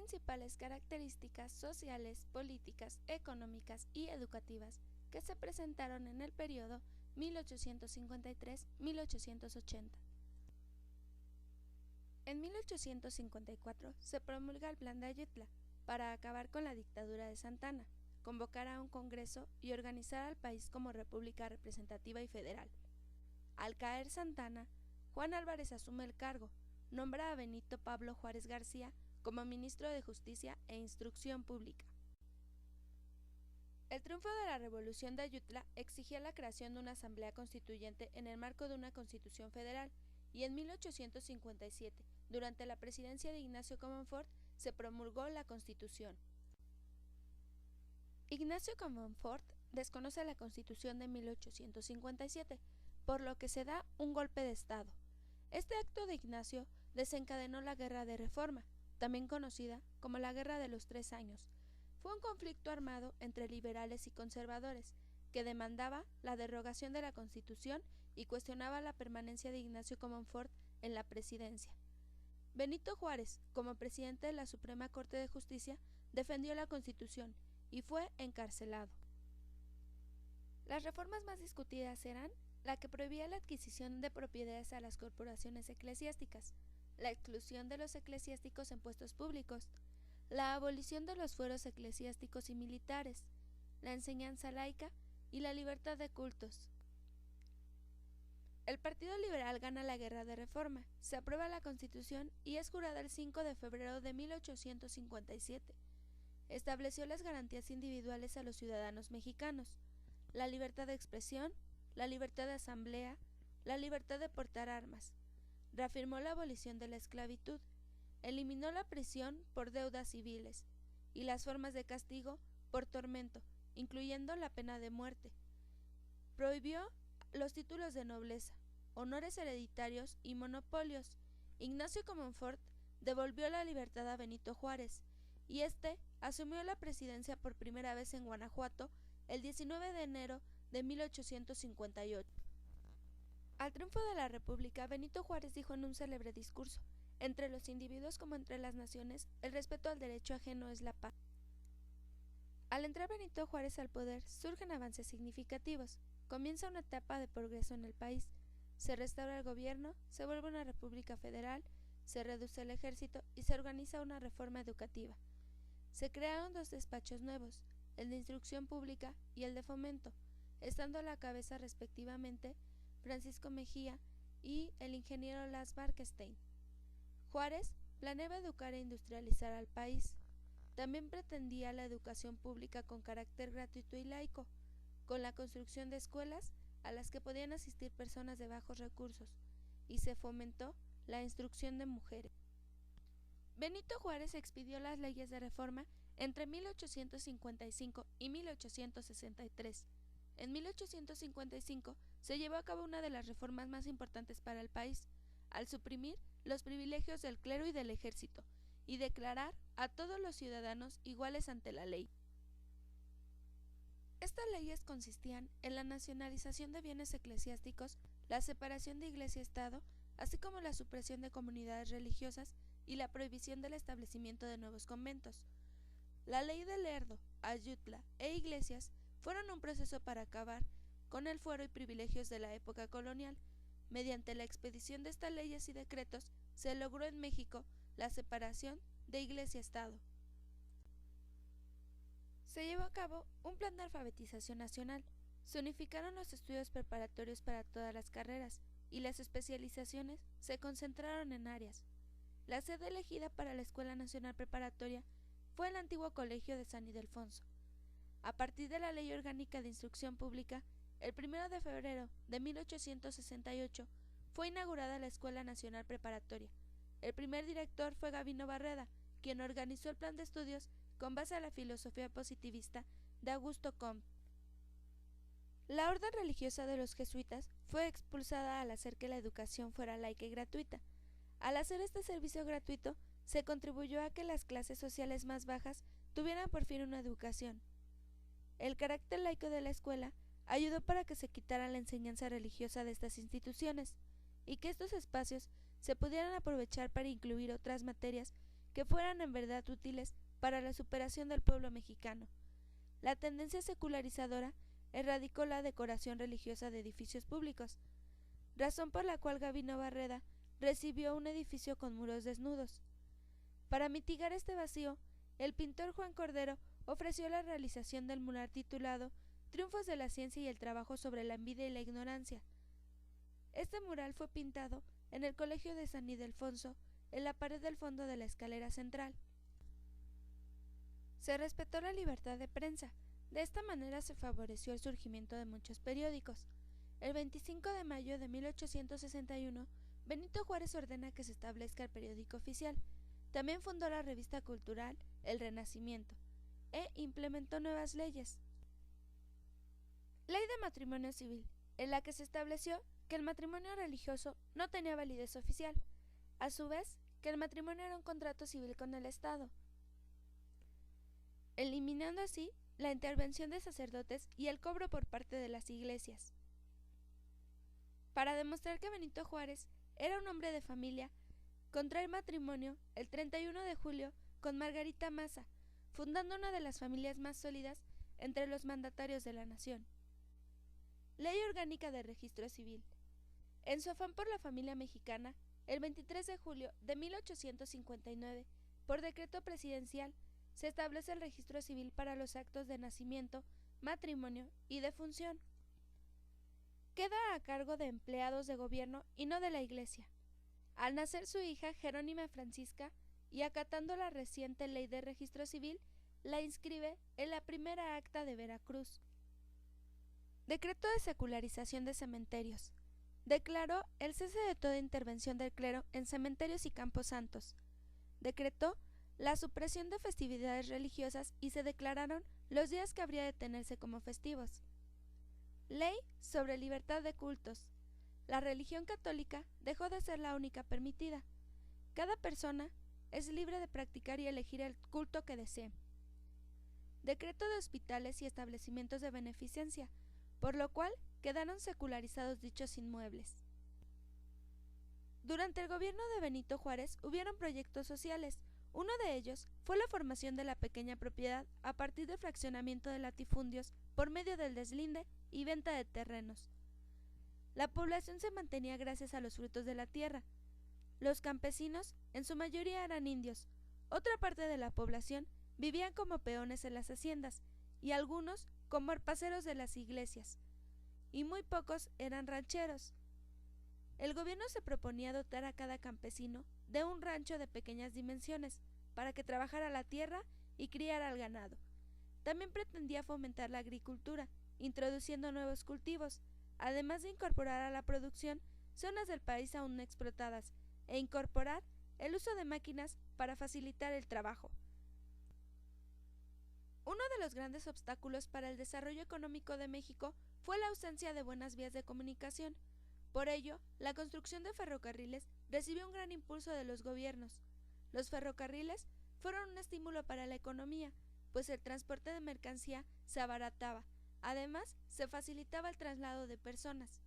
principales características sociales, políticas, económicas y educativas que se presentaron en el periodo 1853-1880. En 1854 se promulga el Plan de Ayutla para acabar con la dictadura de Santa Anna, convocar a un congreso y organizar al país como república representativa y federal. Al caer Santa Anna, Juan Álvarez asume el cargo, nombra a Benito Pablo Juárez García como ministro de Justicia e Instrucción Pública. El triunfo de la Revolución de Ayutla exigía la creación de una asamblea constituyente en el marco de una constitución federal, y en 1857, durante la presidencia de Ignacio Comonfort, se promulgó la Constitución. Ignacio Comonfort desconoce la Constitución de 1857, por lo que se da un golpe de Estado. Este acto de Ignacio desencadenó la Guerra de Reforma, también conocida como la Guerra de los 3 años. Fue un conflicto armado entre liberales y conservadores, que demandaba la derogación de la Constitución y cuestionaba la permanencia de Ignacio Comonfort en la presidencia. Benito Juárez, como presidente de la Suprema Corte de Justicia, defendió la Constitución y fue encarcelado. Las reformas más discutidas eran la que prohibía la adquisición de propiedades a las corporaciones eclesiásticas, la exclusión de los eclesiásticos en puestos públicos, la abolición de los fueros eclesiásticos y militares, la enseñanza laica y la libertad de cultos. El Partido Liberal gana la Guerra de Reforma, se aprueba la Constitución y es jurada el 5 de febrero de 1857. Estableció las garantías individuales a los ciudadanos mexicanos, la libertad de expresión, la libertad de asamblea, la libertad de portar armas. Reafirmó la abolición de la esclavitud, eliminó la prisión por deudas civiles y las formas de castigo por tormento, incluyendo la pena de muerte. Prohibió los títulos de nobleza, honores hereditarios y monopolios. Ignacio Comonfort devolvió la libertad a Benito Juárez, y este asumió la presidencia por primera vez en Guanajuato el 19 de enero de 1858. Al triunfo de la República, Benito Juárez dijo en un célebre discurso: entre los individuos como entre las naciones, el respeto al derecho ajeno es la paz. Al entrar Benito Juárez al poder, surgen avances significativos. Comienza una etapa de progreso en el país. Se restaura el gobierno, se vuelve una república federal, se reduce el ejército y se organiza una reforma educativa. Se crearon 2 despachos nuevos, el de Instrucción Pública y el de Fomento, estando a la cabeza respectivamente Francisco Mejía y el ingeniero Las Barkestein. Juárez planeaba educar e industrializar al país. También pretendía la educación pública con carácter gratuito y laico, con la construcción de escuelas a las que podían asistir personas de bajos recursos, y se fomentó la instrucción de mujeres. Benito Juárez expidió las leyes de reforma entre 1855 y 1863. En 1855 se llevó a cabo una de las reformas más importantes para el país, al suprimir los privilegios del clero y del ejército, y declarar a todos los ciudadanos iguales ante la ley. Estas leyes consistían en la nacionalización de bienes eclesiásticos, la separación de Iglesia y Estado, así como la supresión de comunidades religiosas y la prohibición del establecimiento de nuevos conventos. La ley de Lerdo, Ayutla e Iglesias fueron un proceso para acabar con el fuero y privilegios de la época colonial. Mediante la expedición de estas leyes y decretos se logró en México la separación de Iglesia y Estado. Se llevó a cabo un plan de alfabetización nacional. Se unificaron los estudios preparatorios para todas las carreras y las especializaciones se concentraron en áreas. La sede elegida para la Escuela Nacional Preparatoria fue el antiguo Colegio de San Ildefonso. A partir de la Ley Orgánica de Instrucción Pública, el 1 de febrero de 1868 fue inaugurada la Escuela Nacional Preparatoria. El primer director fue Gabino Barreda, quien organizó el plan de estudios con base a la filosofía positivista de Augusto Comte. La orden religiosa de los jesuitas fue expulsada al hacer que la educación fuera laica y gratuita. Al hacer este servicio gratuito, se contribuyó a que las clases sociales más bajas tuvieran por fin una educación. El carácter laico de la escuela ayudó para que se quitara la enseñanza religiosa de estas instituciones y que estos espacios se pudieran aprovechar para incluir otras materias que fueran en verdad útiles para la superación del pueblo mexicano. La tendencia secularizadora erradicó la decoración religiosa de edificios públicos, razón por la cual Gabino Barreda recibió un edificio con muros desnudos. Para mitigar este vacío, el pintor Juan Cordero ofreció la realización del mural titulado Triunfos de la ciencia y el trabajo sobre la envidia y la ignorancia. Este mural fue pintado en el Colegio de San Ildefonso, en la pared del fondo de la escalera central. Se respetó la libertad de prensa. De esta manera se favoreció el surgimiento de muchos periódicos. El 25 de mayo de 1861, Benito Juárez ordena que se establezca el periódico oficial. También fundó la revista cultural El Renacimiento e implementó nuevas leyes. Ley de matrimonio civil, en la que se estableció que el matrimonio religioso no tenía validez oficial, a su vez que el matrimonio era un contrato civil con el Estado, eliminando así la intervención de sacerdotes y el cobro por parte de las iglesias. Para demostrar que Benito Juárez era un hombre de familia, contrae matrimonio el 31 de julio con Margarita Maza, fundando una de las familias más sólidas entre los mandatarios de la nación. Ley Orgánica de Registro Civil. En su afán por la familia mexicana, el 23 de julio de 1859, por decreto presidencial, se establece el registro civil para los actos de nacimiento, matrimonio y defunción. Queda a cargo de empleados de gobierno y no de la Iglesia. Al nacer su hija Jerónima Francisca, y acatando la reciente ley de registro civil, la inscribe en la primera acta de Veracruz. Decreto de secularización de cementerios. Declaró el cese de toda intervención del clero en cementerios y campos santos. Decretó la supresión de festividades religiosas y se declararon los días que habría de tenerse como festivos. Ley sobre libertad de cultos. La religión católica dejó de ser la única permitida. Cada persona es libre de practicar y elegir el culto que desee. Decreto de hospitales y establecimientos de beneficencia, por lo cual quedaron secularizados dichos inmuebles. Durante el gobierno de Benito Juárez hubieron proyectos sociales. Uno de ellos fue la formación de la pequeña propiedad a partir del fraccionamiento de latifundios por medio del deslinde y venta de terrenos. La población se mantenía gracias a los frutos de la tierra. Los campesinos, en su mayoría, eran indios. Otra parte de la población vivían como peones en las haciendas y algunos como arpaceros de las iglesias, y muy pocos eran rancheros. El gobierno se proponía dotar a cada campesino de un rancho de pequeñas dimensiones para que trabajara la tierra y criara al ganado. También pretendía fomentar la agricultura, introduciendo nuevos cultivos, además de incorporar a la producción zonas del país aún no explotadas e incorporar el uso de máquinas para facilitar el trabajo. Uno de los grandes obstáculos para el desarrollo económico de México fue la ausencia de buenas vías de comunicación. Por ello, la construcción de ferrocarriles recibió un gran impulso de los gobiernos. Los ferrocarriles fueron un estímulo para la economía, pues el transporte de mercancía se abarataba. Además, se facilitaba el traslado de personas.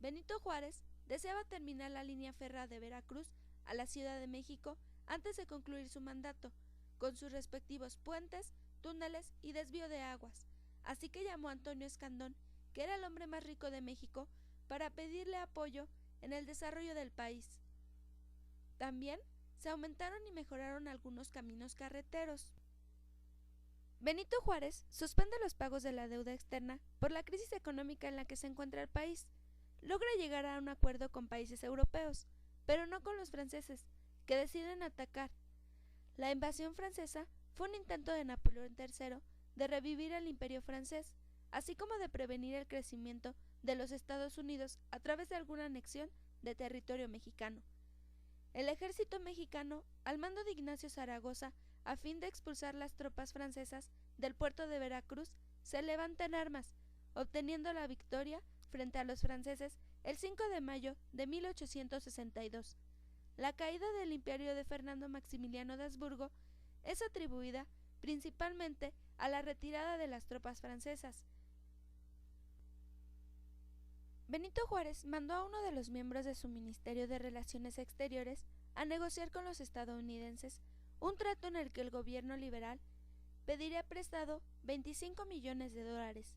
Benito Juárez deseaba terminar la línea férrea de Veracruz a la Ciudad de México antes de concluir su mandato, con sus respectivos puentes, túneles y desvío de aguas, así que llamó a Antonio Escandón, que era el hombre más rico de México, para pedirle apoyo en el desarrollo del país. También se aumentaron y mejoraron algunos caminos carreteros. Benito Juárez suspende los pagos de la deuda externa por la crisis económica en la que se encuentra el país. Logra llegar a un acuerdo con países europeos, pero no con los franceses, que deciden atacar. La invasión francesa fue un intento de Napoleón III de revivir el imperio francés, así como de prevenir el crecimiento de los Estados Unidos a través de alguna anexión de territorio mexicano. El ejército mexicano, al mando de Ignacio Zaragoza, a fin de expulsar las tropas francesas del puerto de Veracruz, se levanta en armas, obteniendo la victoria frente a los franceses el 5 de mayo de 1862. La caída del imperio de Fernando Maximiliano de Habsburgo es atribuida principalmente a la retirada de las tropas francesas. Benito Juárez mandó a uno de los miembros de su Ministerio de Relaciones Exteriores a negociar con los estadounidenses un trato en el que el gobierno liberal pediría prestado $25 millones.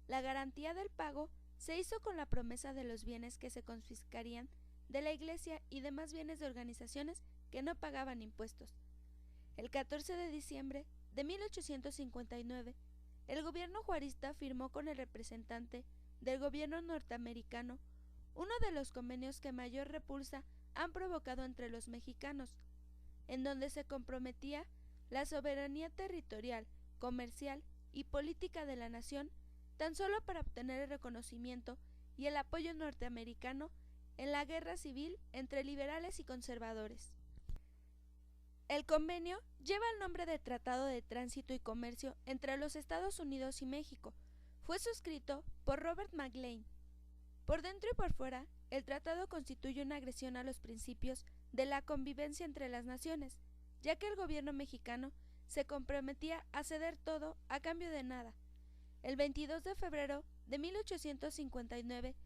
La garantía del pago se hizo con la promesa de los bienes que se confiscarían de la Iglesia y demás bienes de organizaciones que no pagaban impuestos. El 14 de diciembre de 1859, el gobierno juarista firmó con el representante del gobierno norteamericano uno de los convenios que mayor repulsa han provocado entre los mexicanos, en donde se comprometía la soberanía territorial, comercial y política de la nación tan solo para obtener el reconocimiento y el apoyo norteamericano en la guerra civil entre liberales y conservadores. El convenio lleva el nombre de Tratado de Tránsito y Comercio entre los Estados Unidos y México. Fue suscrito por Robert McLean. Por dentro y por fuera, el tratado constituye una agresión a los principios de la convivencia entre las naciones, ya que el gobierno mexicano se comprometía a ceder todo a cambio de nada. El 22 de febrero de 1859,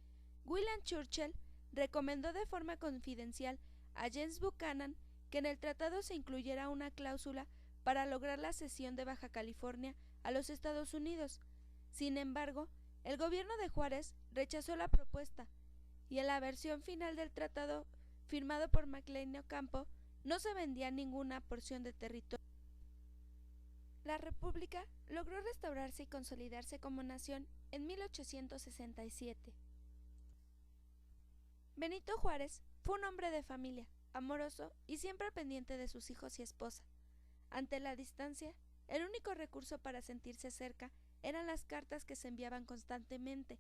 William Churchill recomendó de forma confidencial a James Buchanan que en el tratado se incluyera una cláusula para lograr la cesión de Baja California a los Estados Unidos. Sin embargo, el gobierno de Juárez rechazó la propuesta, y en la versión final del tratado firmado por McLean Ocampo no se vendía ninguna porción de territorio. La República logró restaurarse y consolidarse como nación en 1867. Benito Juárez fue un hombre de familia, amoroso y siempre pendiente de sus hijos y esposa. Ante la distancia, el único recurso para sentirse cerca eran las cartas que se enviaban constantemente.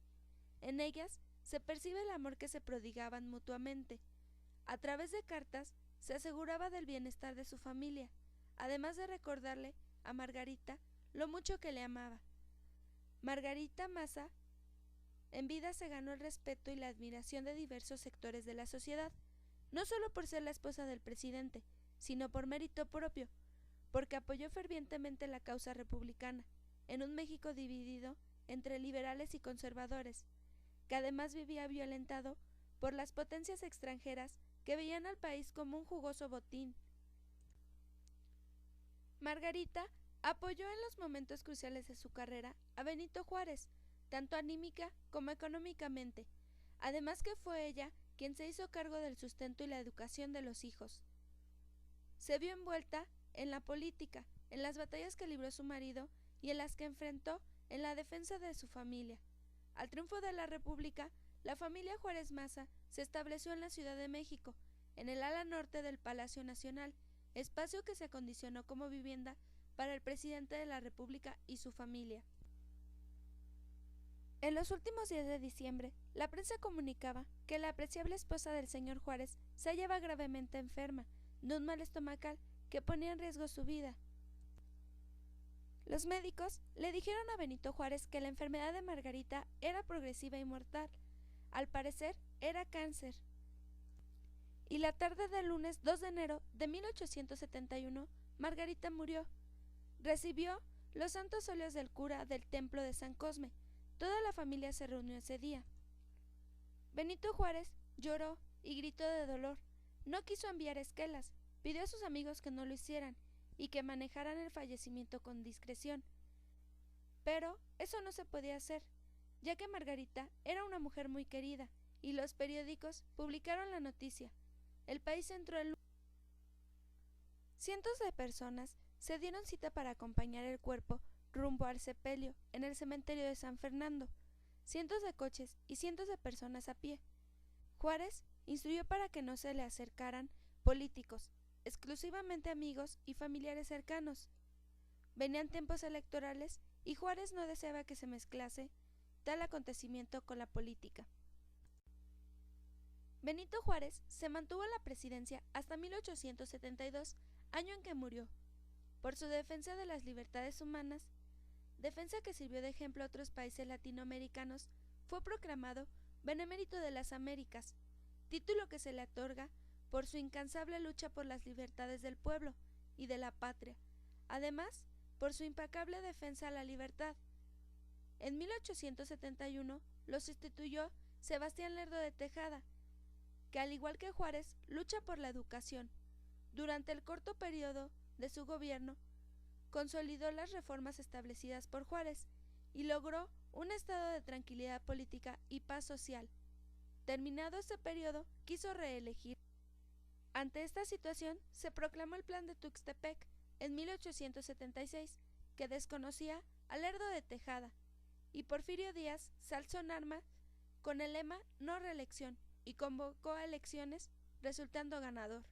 En ellas se percibe el amor que se prodigaban mutuamente. A través de cartas se aseguraba del bienestar de su familia, además de recordarle a Margarita lo mucho que le amaba. Margarita Maza en vida se ganó el respeto y la admiración de diversos sectores de la sociedad, no solo por ser la esposa del presidente, sino por mérito propio, porque apoyó fervientemente la causa republicana, en un México dividido entre liberales y conservadores, que además vivía violentado por las potencias extranjeras que veían al país como un jugoso botín. Margarita apoyó en los momentos cruciales de su carrera a Benito Juárez, tanto anímica como económicamente, además que fue ella quien se hizo cargo del sustento y la educación de los hijos. Se vio envuelta en la política, en las batallas que libró su marido y en las que enfrentó en la defensa de su familia. Al triunfo de la República, la familia Juárez Maza se estableció en la Ciudad de México, en el ala norte del Palacio Nacional, espacio que se acondicionó como vivienda para el presidente de la República y su familia. En los últimos días de diciembre, la prensa comunicaba que la apreciable esposa del señor Juárez se hallaba gravemente enferma de un mal estomacal que ponía en riesgo su vida. Los médicos le dijeron a Benito Juárez que la enfermedad de Margarita era progresiva y mortal. Al parecer, era cáncer. Y la tarde del lunes 2 de enero de 1871, Margarita murió. Recibió los santos óleos del cura del templo de San Cosme. Toda la familia se reunió ese día. Benito Juárez lloró y gritó de dolor. No quiso enviar esquelas, pidió a sus amigos que no lo hicieran y que manejaran el fallecimiento con discreción. Pero eso no se podía hacer, ya que Margarita era una mujer muy querida y los periódicos publicaron la noticia. El país entró en luto. Cientos de personas se dieron cita para acompañar el cuerpo rumbo al sepelio en el cementerio de San Fernando, cientos de coches y cientos de personas a pie. Juárez instruyó para que no se le acercaran políticos, exclusivamente amigos y familiares cercanos. Venían tiempos electorales y Juárez no deseaba que se mezclase tal acontecimiento con la política. Benito Juárez se mantuvo en la presidencia hasta 1872, año en que murió. Por su defensa de las libertades humanas, defensa que sirvió de ejemplo a otros países latinoamericanos, fue proclamado Benemérito de las Américas, título que se le otorga por su incansable lucha por las libertades del pueblo y de la patria, además por su implacable defensa a la libertad. En 1871 lo sustituyó Sebastián Lerdo de Tejada, que al igual que Juárez lucha por la educación. Durante el corto periodo de su gobierno, consolidó las reformas establecidas por Juárez y logró un estado de tranquilidad política y paz social. Terminado este periodo, quiso reelegir. Ante esta situación, se proclamó el Plan de Tuxtepec en 1876, que desconocía a Lerdo de Tejada, y Porfirio Díaz se alzó en armas con el lema "no reelección" y convocó a elecciones, resultando ganador.